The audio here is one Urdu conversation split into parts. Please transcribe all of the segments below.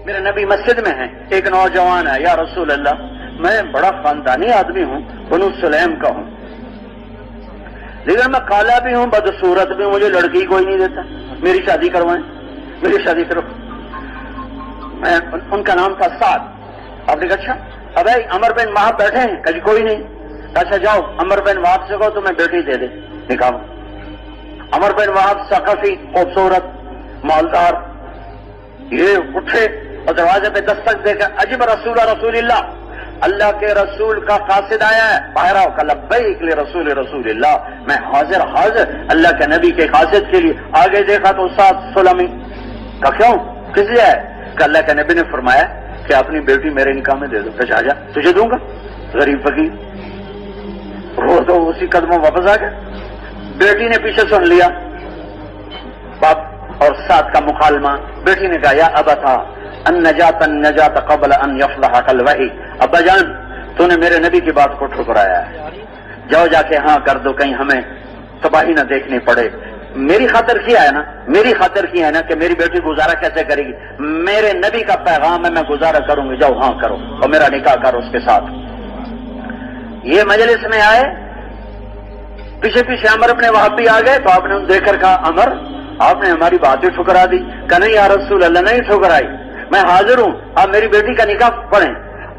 میرے نبی مسجد میں ہیں، ایک نوجوان ہے، یا رسول اللہ میں بڑا خاندانی آدمی ہوں، بنو سلیم کا ہوں، لیکن میں کالا بھی ہوں، بدصورت بھی ہوں، مجھے لڑکی کوئی نہیں دیتا، میری شادی کروائیں، میری شادی کرو۔ میں ان کا نام تھا سعد۔ آپ نے کہا اچھا اب عمر بن وہاب بیٹھے ہیں، کہا جی کوئی نہیں۔ اچھا جاؤ عمر بن وہاب سے کہو تمہیں بیٹی دے دے، نکاح۔ عمر بن وہاب ثقفی، خوبصورت، مالدار، یہ اٹھے اور دروازے پہ دستک دے کر عجب رسول اللہ، اللہ کے رسول کا قاصد آیا ہے، باہر آؤ۔ کہ لبیک لرسول رسول اللہ، میں حاضر اللہ کے نبی کے قاصد کے لیے۔ آگے دیکھا تو سعد سلمی کا کیوں کس لیے ہے؟ کہ اللہ کے نبی نے فرمایا کہ اپنی بیٹی میرے نکاح میں دے دو۔ کہ جا تجھے دوں گا، غریب فقیر۔ وہ تو اسی قدموں واپس آ گیا۔ بیٹی نے پیچھے سن لیا باپ اور سعد کا مکالمہ۔ بیٹی نے کہا یا ابتا النجات قبل ان یفلح قلبہ، ابا جان تو نے میرے نبی کی بات کو ٹھکرایا ہے، جاؤ جا کے ہاں کر دو، کہیں ہمیں تباہی نہ دیکھنی پڑے۔ میری خاطر کیا ہے نا، میری خاطر کیا ہے نا کہ میری بیٹی گزارا کیسے کرے گی، میرے نبی کا پیغام ہے، میں گزارا کروں گی، جاؤ ہاں کرو اور میرا نکاح کرو اس کے ساتھ۔ یہ مجلس میں آئے، پیچھے پیچھے عمر اپنے وہاں بھی آ گئے، تو آپ نے دیکھ کر کہا عمر آپ نے ہماری باتیں ٹھکرا دی۔ کہ نہیں یا رسول اللہ نہیں ٹھکرائی، میں حاضر ہوں، آپ میری بیٹی کا نکاح پڑھیں۔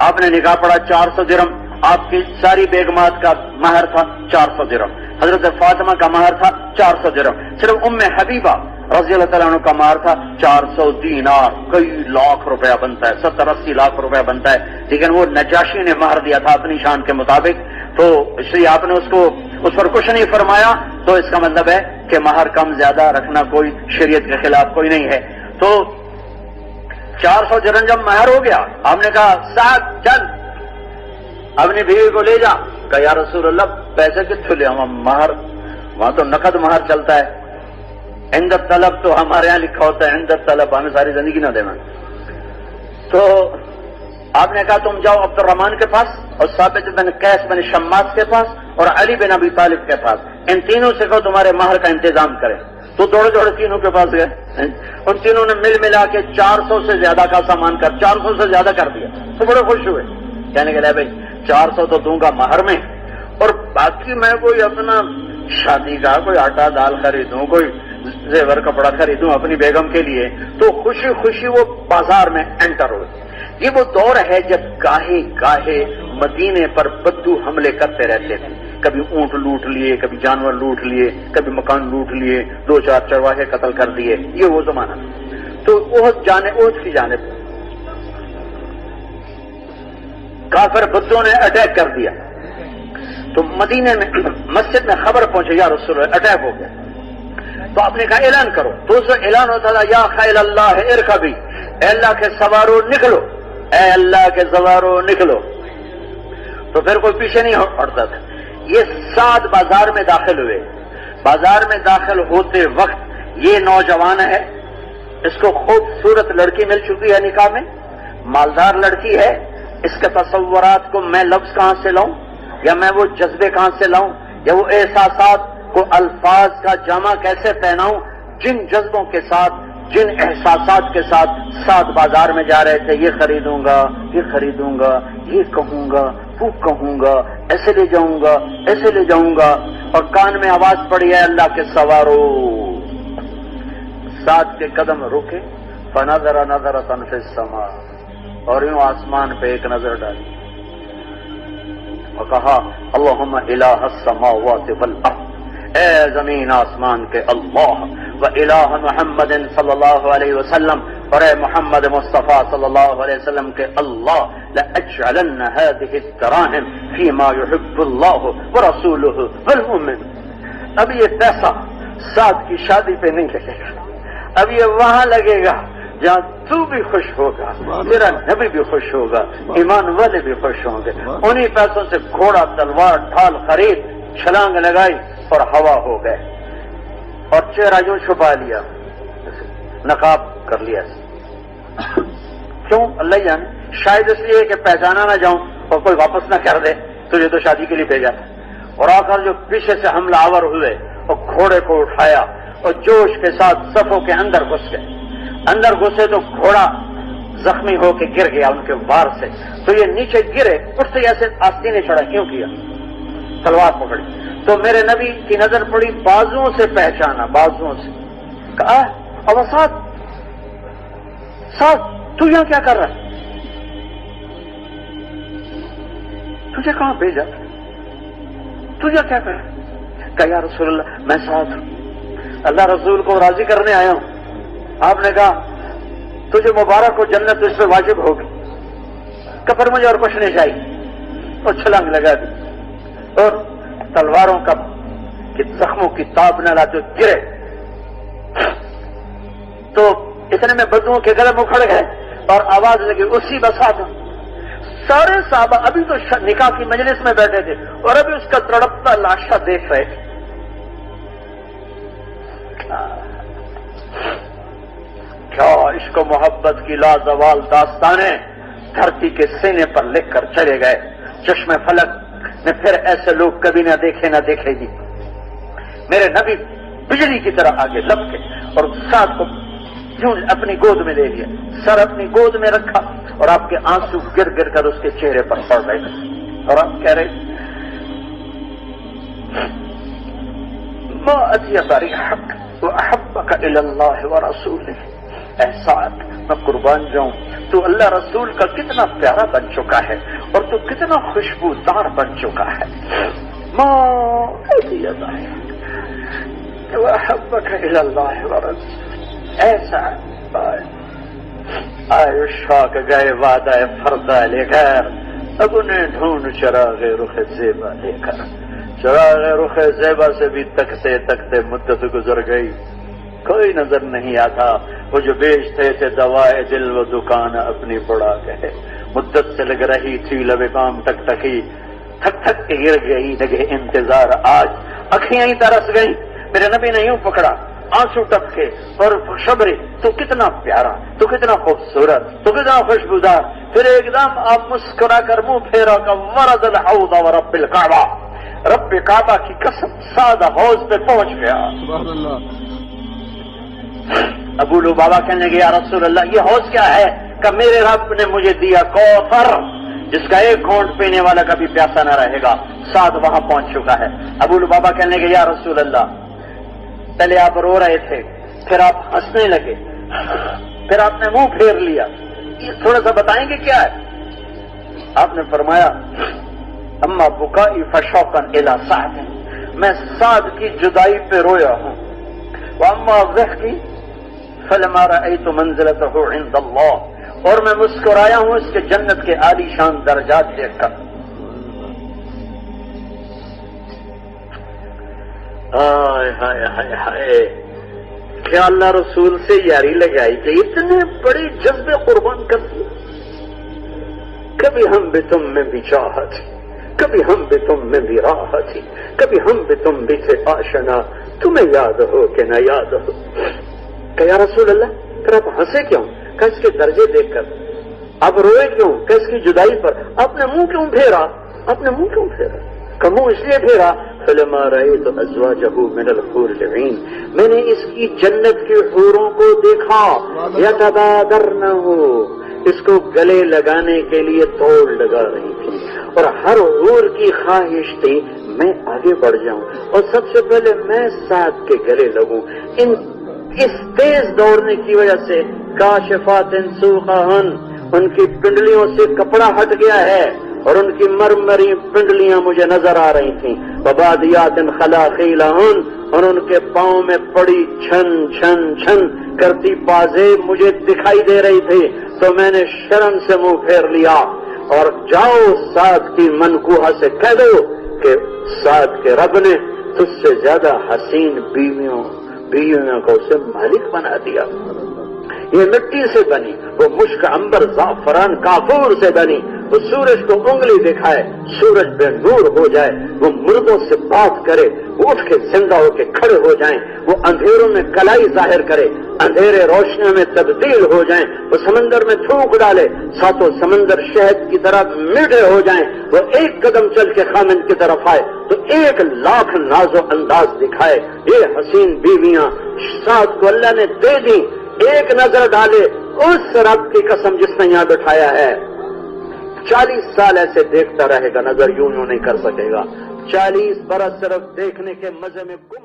آپ نے نکاح پڑھا، 400 درہم آپ کی ساری بیگمات کا مہر تھا، 400 درہم حضرت فاطمہ کا مہر تھا، 400 درہم صرف ام حبیبہ رضی اللہ تعالیٰ عنہ کا مہر تھا 400 دینار، کئی لاکھ روپیہ بنتا ہے، 70-80 لاکھ روپیہ بنتا ہے، لیکن وہ نجاشی نے مہر دیا تھا اپنی شان کے مطابق، تو اس لیے آپ نے اس پر کچھ نہیں فرمایا، تو اس کا مطلب ہے کہ مہر کم زیادہ رکھنا کوئی شریعت کے خلاف کوئی نہیں ہے۔ تو 400 درہم جب مہر ہو گیا، آپ نے کہا سعد چل اپنی بیوی کو لے جا۔ کہ یا رسول اللہ پیسے کتنے لے ہم، مہر وہاں تو نقد مہر چلتا ہے، عند طلب تو ہمارے یہاں لکھا ہوتا ہے عند طلب، ہمیں ساری زندگی نہ دینا۔ تو آپ نے کہا تم جاؤ عبد الرحمن کے پاس اور ثابت بن قیس بن شماس کے پاس اور علی بن ابی طالب کے پاس، ان تینوں سے کہو تمہارے مہر کا انتظام کریں۔ تو دوڑے تینوں کے پاس گئے، ان تینوں نے مل ملا کے 400 سے زیادہ کا سامان 400 سے زیادہ کر دیا، تو بڑے خوش ہوئے، کہنے کے لئے بھائی 400 تو دوں گا مہر میں، اور باقی میں کوئی اپنا شادی کا کوئی آٹا دال خریدوں، کوئی زیور کپڑا خریدوں اپنی بیگم کے لیے۔ تو خوشی خوشی وہ بازار میں انٹر ہوئے۔ یہ وہ دور ہے جب گاہے گاہے مدینے پر بدو حملے کرتے رہتے تھے، کبھی اونٹ لوٹ لیے، کبھی جانور لوٹ لیے، کبھی مکان لوٹ لیے، 2-4 چرواہے قتل کر دیے، یہ وہ زمانہ۔ تو احد کی جانب کافر بدوں نے اٹیک کر دیا، تو مدینے میں مسجد میں خبر پہنچے یا رسول اللہ اٹیک ہو گیا۔ تو آپ نے کہا اعلان کرو، تو اس وقت اعلان ہوتا تھا یا خیل اللہ ارکبی، اے اللہ کے سوارو نکلو، اے اللہ کے سوارو نکلو، تو پھر کوئی پیچھے نہیں ہٹتا تھا۔ یہ سعد بازار میں داخل ہوئے، بازار میں داخل ہوتے وقت یہ نوجوان ہے، اس کو خوبصورت لڑکی مل چکی ہے نکاح میں، مالدار لڑکی ہے، اس کے تصورات کو میں لفظ کہاں سے لاؤں، یا میں وہ جذبے کہاں سے لاؤں، یا وہ احساسات کو الفاظ کا جامع کیسے پہناؤں، جن جذبوں کے ساتھ جن احساسات کے ساتھ سعد بازار میں جا رہے تھے، یہ خریدوں گا، یہ خریدوں گا، یہ کہوں گا، وہ کہوں گا، ایسے لے جاؤں گا، ایسے لے جاؤں گا، اور کان میں آواز پڑی ہے اللہ کے سوارو۔ سعد کے قدم رکے، فنظر نظرۃ فی السماء، اور یوں آسمان پہ ایک نظر ڈالی اور کہا اللہم الہ السماوات والارض، اے زمین آسمان کے اللہ، و الہ محمد صلی اللہ علیہ وسلم، اور اے محمد مصطفیٰ صلی اللہ علیہ وسلم کے اللہ، لأجعلن هذه الدراهم فيما يحب الله ورسوله والمؤمن۔ اب یہ پیسہ سعد کی شادی پہ نہیں لگے گا، اب یہ وہاں لگے گا جہاں تو بھی خوش ہوگا، میرا نبی بھی خوش ہوگا، ایمان والے بھی خوش ہوں گے۔ انہی پیسوں سے گھوڑا، تلوار، ڈھال خرید، چھلانگ لگائی اور ہوا ہو گئے، اور چہرہ یوں چھپا لیا، نقاب کر لیا۔ کیوں؟ اللہ جانے، شاید اس لیے کہ پہچانا نہ جاؤں اور کوئی واپس نہ کر دے، تجھے تو شادی کے لیے بھیجا تھا۔ اور آخر جو پیچھے سے حملہ آور ہوئے اور گھوڑے کو اٹھایا اور جوش کے ساتھ صفوں کے اندر گھس گئے، اندر گھسے تو گھوڑا زخمی ہو کے گر گیا ان کے وار سے، تو یہ نیچے گرے، اٹھتے ایسے آستینے چڑھا، کیوں کیا؟ تلوار پکڑی تو میرے نبی کی نظر پڑی، بازوؤں سے پہچانا، بازوؤں سے کہا اب سعد تو یہاں کیا کر رہا ہے؟ تجھے کہاں بھیجا؟ تجھے کیا کر رہا ہے؟ کہا یا رسول اللہ میں سعد ہوں، اللہ رسول کو راضی کرنے آیا ہوں۔ آپ نے کہا تجھے مبارک ہو، جنت اس پہ واجب ہوگی، کہ پھر مجھے اور کچھ نہیں چاہیے، اور چھلانگ لگا دی اور تلواروں کا زخموں کی تاب نہ لا جو گرے تو اتنے میں بدوؤں کے گلے اکھڑ گئے اور آواز لگی اسی بساط۔ سارے صحابہ ابھی تو نکاح کی مجلس میں بیٹھے تھے اور ابھی اس کا تڑپتا لاشا دیکھ رہے تھے۔ کیا عشق و محبت کی لازوال داستانیں دھرتی کے سینے پر لکھ کر چلے گئے۔ چشم فلک نے پھر ایسے لوگ کبھی نہ دیکھے گی۔ میرے نبی بجلی کی طرح آگے لپکے اور ساتھ کو یوں اپنی گود میں لے لیا، سر اپنی گود میں رکھا اور آپ کے آنسو گر گر کر اس کے چہرے پر پڑ رہے تھے اور آپ کہہ رہے ما اطیب ریحک واحبک الی اللہ ورسولہ، اے سعد میں قربان جاؤں، تو اللہ رسول کا کتنا پیارا بن چکا ہے اور تو کتنا خوشبودار بن چکا ہے۔ ما اطیب ریحک واحبک الی اللہ ورسولہ، ایسا آئے شاک گئے وعدہ فردہ لے کر، اب انہیں ڈھونڈ چراغ رخ زیبا لے کر۔ چراغ رخ زیبا سے بھی تکتے تکتے مدت گزر گئی، کوئی نظر نہیں آتا۔ وہ جو بیچتے تھے دوائے دل وہ دکان اپنی بڑا گئے، مدت سے لگ رہی تھی لب کام ٹک ٹکی، تھک تھک کے گر گئی لگے انتظار آج، اکھیاں ہی ترس گئی۔ میرے نبی نے یوں پکڑا، آنسو ٹپکے اور شبری تو کتنا پیارا، تو کتنا خوبصورت، تو کتنا خوشبودار۔ پھر ایک دم آپ مسکرا کر منہ پھیرا کہ ورد الحوض ورب الکعبہ، رب کعبہ کی قسم سادہ حوض پہ پہنچ گیا۔ سبحان اللہ۔ ابو لبابہ کہنے لگے یا رسول اللہ یہ حوض کیا ہے؟ کہ میرے رب نے مجھے دیا کوثر، جس کا ایک گھونٹ پینے والا کبھی پیاسا نہ رہے گا۔ سعد وہاں پہنچ چکا ہے۔ ابو لبابہ کہنے لگے یا رسول اللہ پہلے آپ رو رہے تھے، پھر آپ ہنسنے لگے، پھر آپ نے منہ پھیر لیا، یہ تھوڑا سا بتائیں گے کیا ہے؟ آپ نے فرمایا اما بکائی فشوقاً الی سعد، میں سعد کی جدائی پہ رویا ہوں، واما ضحکی فلما رأیت منزلتہ عند اللہ، اور میں مسکرایا ہوں اس کے جنت کے عالی شان درجات دیکھ کر۔ ہائے ہائے ہائے ہائے، کیا اللہ رسول سے یاری لگائی کہ اتنے بڑے جذبے قربان کر دیے۔ کبھی ہم بھی تم میں بھی چاہت، کبھی ہم بھی تم میں بھی راحت، کبھی ہم بھی تم بھی تھے آشنا، تمہیں یاد ہو کہ نہ یاد ہو۔ کہ یا رسول اللہ پھر آپ ہنسے کیوں؟ کہ اس کے درجے دیکھ کر۔ آپ روئے کیوں؟ کہ اس کی جدائی پر۔ آپ نے منہ کیوں پھیرا؟ آپ نے منہ کیوں پھیرا؟ کہ منہ اس لیے پھیرا فلما رأیت ازواجہ من الحور العین، میں نے اس کی جنت کے حوروں کو دیکھا، یتبادرنہ، اس کو گلے لگانے کے لیے توڑ لگا رہی تھی، اور ہر حور کی خواہش تھی میں آگے بڑھ جاؤں اور سب سے پہلے میں سعد کے گلے لگوں۔ اس تیز دوڑنے کی وجہ سے کاشفات سوقہن، ان کی پنڈلیوں سے کپڑا ہٹ گیا ہے اور ان کی مرمری پنڈلیاں مجھے نظر آ رہی تھیں۔ وبادیات خلاخیلہن، اور ان کے پاؤں میں پڑی چھن چھن چھن کرتی بازیں مجھے دکھائی دے رہی تھی، تو میں نے شرم سے منہ پھیر لیا اور جاؤ سعد کی منکوہہ سے کہہ دو کہ سعد کے رب نے تجھ سے زیادہ حسین بیویوں کو اسے مالک بنا دیا۔ یہ مٹی سے بنی، وہ مشک عنبر زعفران کافور سے بنی، وہ سورج کو انگلی دکھائے سورج بے نور ہو جائے، وہ مردوں سے بات کرے وہ اٹھ کے زندہ ہو کے کھڑے ہو جائیں، وہ اندھیروں میں کلائی ظاہر کرے اندھیرے روشنیوں میں تبدیل ہو جائیں، وہ سمندر میں تھوک ڈالے ساتوں سمندر شہد کی طرح میٹھے ہو جائیں، وہ ایک قدم چل کے خامن کی طرف آئے تو 1,00,000 ناز و انداز دکھائے۔ یہ حسین بیویاں سعد کو اللہ نے دے دی ایک نظر ڈالے اس رب کی قسم جس نے یہاں بٹھایا ہے، 40 سال ایسے دیکھتا رہے گا، نظر یوں نہیں کر سکے گا، 40 برس صرف دیکھنے کے مزے میں گم